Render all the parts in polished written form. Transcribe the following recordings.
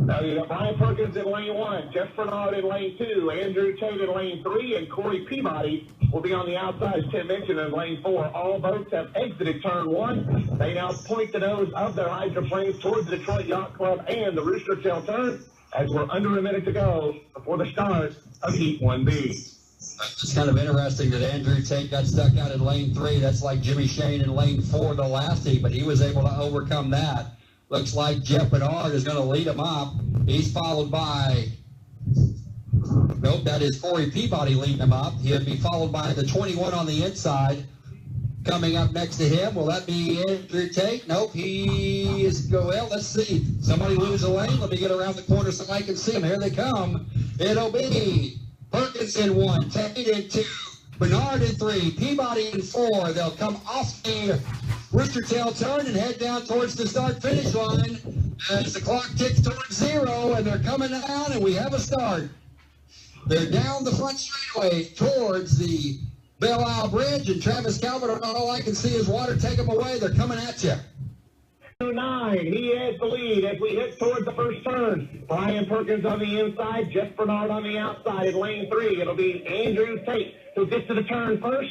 You got Brian Perkins in lane 1, Jeff Bernard in lane 2, Andrew Tate in lane 3, and Corey Peabody will be on the outside, as Tim mentioned, in lane 4. All boats have exited turn 1. They now point the nose of their hydroplanes towards the Detroit Yacht Club and the Rooster Tail turn, as we're under a minute to go before the start of Heat 1B. It's kind of interesting that Andrew Tate got stuck out in lane 3. That's like Jimmy Shane in lane 4 the last heat, but he was able to overcome that. Looks like Jeff Bernard is going to lead him up. He's followed by, nope, that is Corey Peabody leading him up. He'll be followed by the 21 on the inside. Coming up next to him, will that be Andrew Tate? Nope, he is, well, let's see. Somebody lose a lane. Let me get around the corner so I can see him. Here they come. It'll be Perkins in 1, Tate in 2, Bernard in 3, Peabody in 4. They'll come off the Rooster Tail turn and head down towards the start-finish line as the clock ticks towards 0, and they're coming down, and we have a start. They're down the front straightaway towards the Belle Isle Bridge, and Travis Calvert, all I can see is water. Take them away. They're coming at you. 9, he has the lead as we head towards the first turn. Brian Perkins on the inside, Jeff Bernard on the outside in lane 3. It'll be Andrew Tate who gets to the turn first.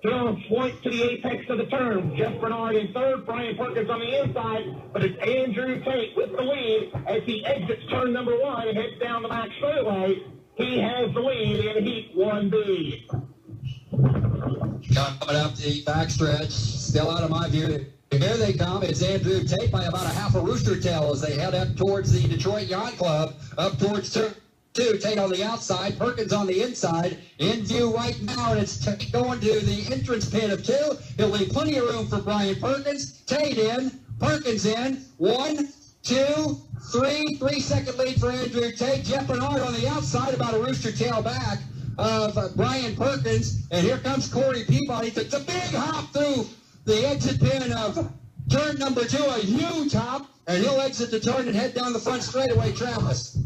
He'll point to the apex of the turn. Jeff Bernard in 3rd, Brian Perkins on the inside, but it's Andrew Tate with the lead as he exits turn number 1 and heads down the back straightaway. He has the lead in Heat 1B. Coming up the backstretch, still out of my view. Here they come. It's Andrew Tate by about a half a rooster tail as they head up towards the Detroit Yacht Club, up towards turn 2. Tate on the outside, Perkins on the inside. In view right now, and it's Tate going to the entrance pin of 2. He'll leave plenty of room for Brian Perkins. Tate in, Perkins in. 1, 2, 3. 3-second lead for Andrew Tate. Jeff Bernard on the outside, about a rooster tail back of Brian Perkins. And here comes Corey Peabody. It's a big hop through the exit pin of turn number 2, a huge hop, and he'll exit the turn and head down the front straightaway. Travis.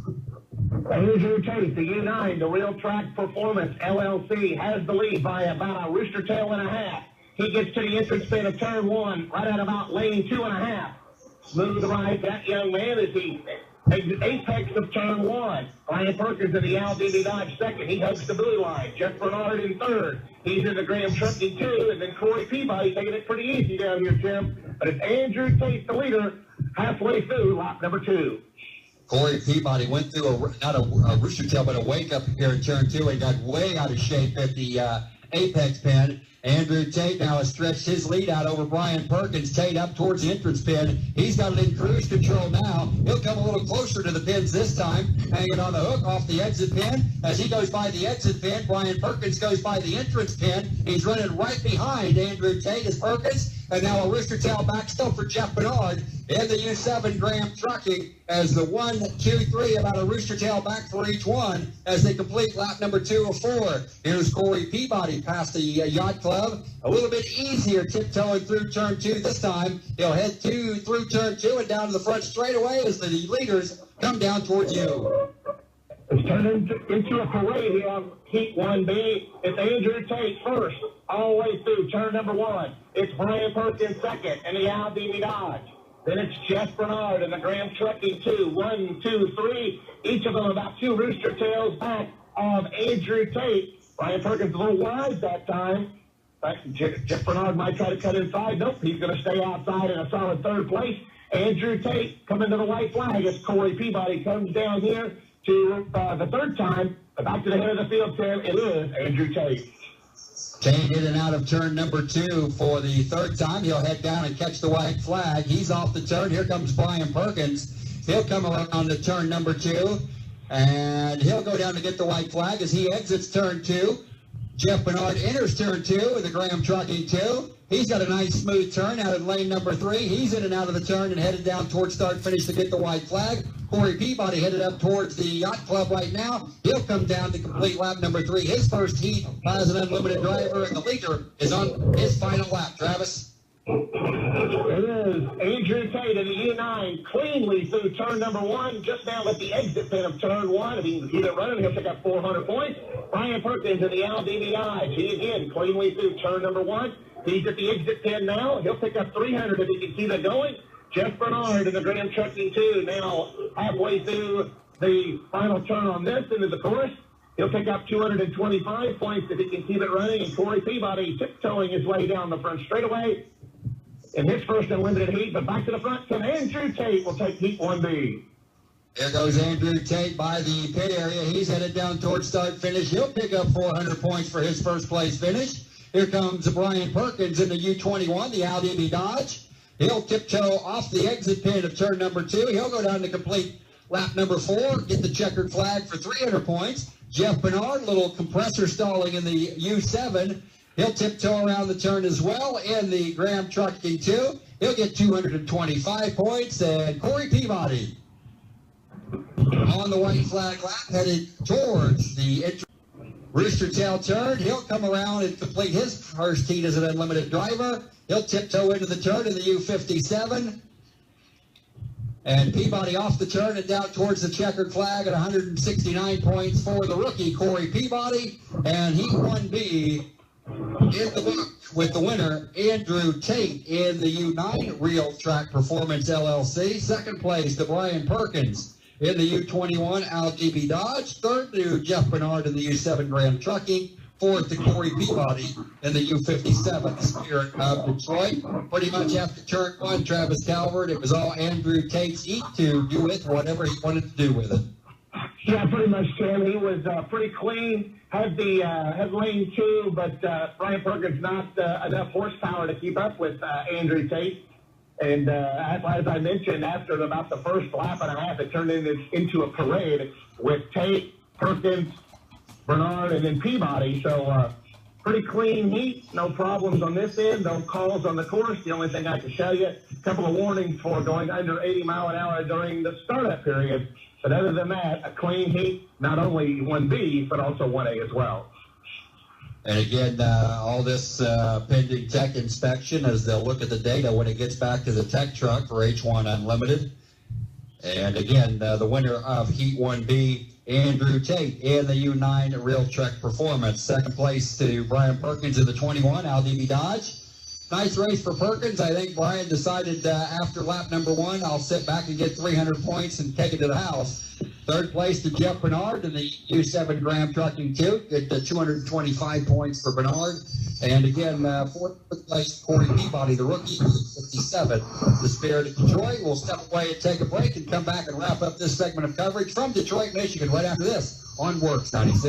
Andrew Tate, the U9, the Real Track Performance LLC, has the lead by about a rooster tail and a half. He gets to the entrance pin of turn 1, right at about lane 2.5. Smooth right, that young man is the apex of turn 1. Brian Perkins in the Aldini Dodge 2nd. He hugs the blue line. Jeff Bernard in 3rd. He's in the Graham Trucking 2, and then Corey Peabody taking it pretty easy down here, Tim. But it's Andrew Tate, the leader, halfway through lap number 2. Corey Peabody went through not a rooster tail, but a wake up here in turn 2 and got way out of shape at the apex pin. Andrew Tate now has stretched his lead out over Brian Perkins. Tate up towards the entrance pin. He's got it in cruise control now. He'll come a little closer to the pins this time, hanging on the hook off the exit pin. As he goes by the exit pin, Brian Perkins goes by the entrance pin. He's running right behind Andrew Tate as Perkins. And now a rooster tail back still for Jeff Bernard in the U7 Graham Trucking as the 1, 2, 3, about a rooster tail back for each one as they complete lap number 2 of 4. Here's Corey Peabody past the Yacht Club. A little bit easier tiptoeing through turn 2 this time. He'll head through turn 2 and down to the front straightaway as the leaders come down towards you. It's turned into a parade here on Heat 1B. It's Andrew Tate first, all the way through turn number 1. It's Brian Perkins second, and the Aldini Dodge. Then it's Jeff Bernard and the Graham Trucking 2. 1, 2, 3. Each of them about 2 rooster tails back of Andrew Tate. Brian Perkins a little wide that time. Jeff Bernard might try to cut inside. Nope, he's going to stay outside in a solid 3rd place. Andrew Tate coming to the white flag as Corey Peabody comes down here to the 3rd time. Back to the head of the field, Tim. It is Andrew Tate. Tate in and out of turn number 2 for the 3rd time. He'll head down and catch the white flag. He's off the turn. Here comes Brian Perkins. He'll come around to turn number 2, and he'll go down to get the white flag as he exits turn 2. Jeff Bernard enters turn 2 with the Graham Trucking 2. He's got a nice smooth turn out in lane number 3. He's in and out of the turn and headed down towards start finish to get the white flag. Corey Peabody headed up towards the Yacht Club right now. He'll come down to complete lap number 3. His first heat as an unlimited driver, and the leader is on his final lap. Travis? It is Andrew Tate in the U9 cleanly through turn number 1, just now at the exit pin of turn 1. If he can keep it running, he'll pick up 400 points. Brian Perkins in the Aldini Dodge. He again cleanly through turn number 1. He's at the exit pin now. He'll pick up 300 if he can keep it going. Jeff Bernard in the Graham Trucking 2. Now halfway through the final turn on this end of the course. He'll pick up 225 points if he can keep it running. And Corey Peabody tiptoeing his way down the front straightaway in his first Unlimited heat. But back to the front, and Andrew Tate will take heat 1B. There goes Andrew Tate by the pit area. He's headed down towards start finish. He'll pick up 400 points for his first place finish. Here comes Brian Perkins in the U21, the Aldini Dodge. He'll tiptoe off the exit pin of turn number 2. He'll go down to complete lap number 4, get the checkered flag for 300 points. Jeff Bernard, little compressor stalling in the U7. He'll tiptoe around the turn as well in the Graham Trucking 2. He'll get 225 points. And Corey Peabody on the white flag lap headed towards the Rooster Tail turn. He'll come around and complete his first heat as an Unlimited driver. He'll tiptoe into the turn in the U57. And Peabody off the turn and down towards the checkered flag at 169 points for the rookie, Corey Peabody. And heat 1B in the book with the winner, Andrew Tate in the U9 Real Track Performance LLC. Second place to Brian Perkins in the U21 Aldini Dodge. Third to Jeff Bernard in the U7 Graham Trucking. Fourth to Corey Peabody in the U57 Spirit of Detroit. Pretty much after turn 1, Travis Calvert, it was all Andrew Tate's heat to do with whatever he wanted to do with it. Yeah, pretty much, Tim. He was pretty clean. Had lane 2, but Brian Perkins not enough horsepower to keep up with Andrew Tate. And as I mentioned, after about the first lap and a half, it turned into a parade with Tate, Perkins, Bernard, and then Peabody. So pretty clean heat, no problems on this end, no calls on the course. The only thing I can show you, a couple of warnings for going under 80 mile an hour during the startup period. But other than that, a clean heat, not only 1B, but also 1A as well. And again, all this pending tech inspection as they'll look at the data when it gets back to the tech truck for H1 Unlimited. And again, the winner of Heat 1B, Andrew Tate in the U9 Real Trek Performance. Second place to Brian Perkins in the 21 Aldini Dodge. Nice race for Perkins. I think Brian decided after lap number 1, I'll sit back and get 300 points and take it to the house. Third place to Jeff Bernard in the U7 Graham Trucking 2. Get 225 points for Bernard. And again, fourth place Corey Peabody, the rookie, 57. The Spirit of Detroit. We'll step away and take a break and come back and wrap up this segment of coverage from Detroit, Michigan right after this on WORX 96.